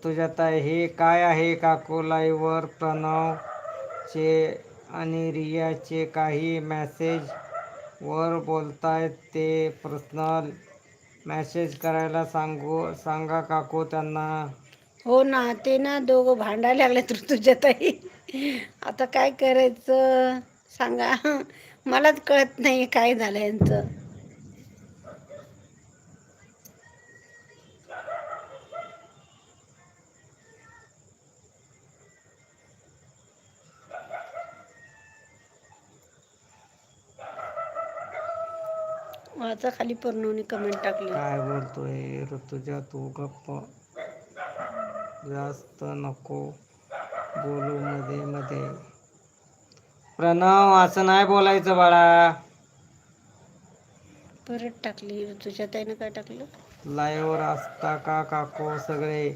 ऋतुजाताई हे काय आहे काकू लाईव्हवर प्रणवचे आणि रियाचे काही मेसेज वर बोलतायत ते पर्सनल मेसेज करायला सांगा काकू त्यांना. हो ना, ते ना दोघं भांडायला लागलेत ऋतुजाताई. आता काय करायचं सांगा, मलाच कळत नाही काय झालं यांचं. आता खाली पूर्णवणी कमेंट टाकली. काय बोलतोय ऋतुजा तू गप्प, जास्त नको बोलू मध्ये मध्ये. प्रणव असं नाही बोलायचं बाळा. परत टाकली ऋतुजाताईनं काय टाकलं. लाईव्हवर असता का काकू सगळे.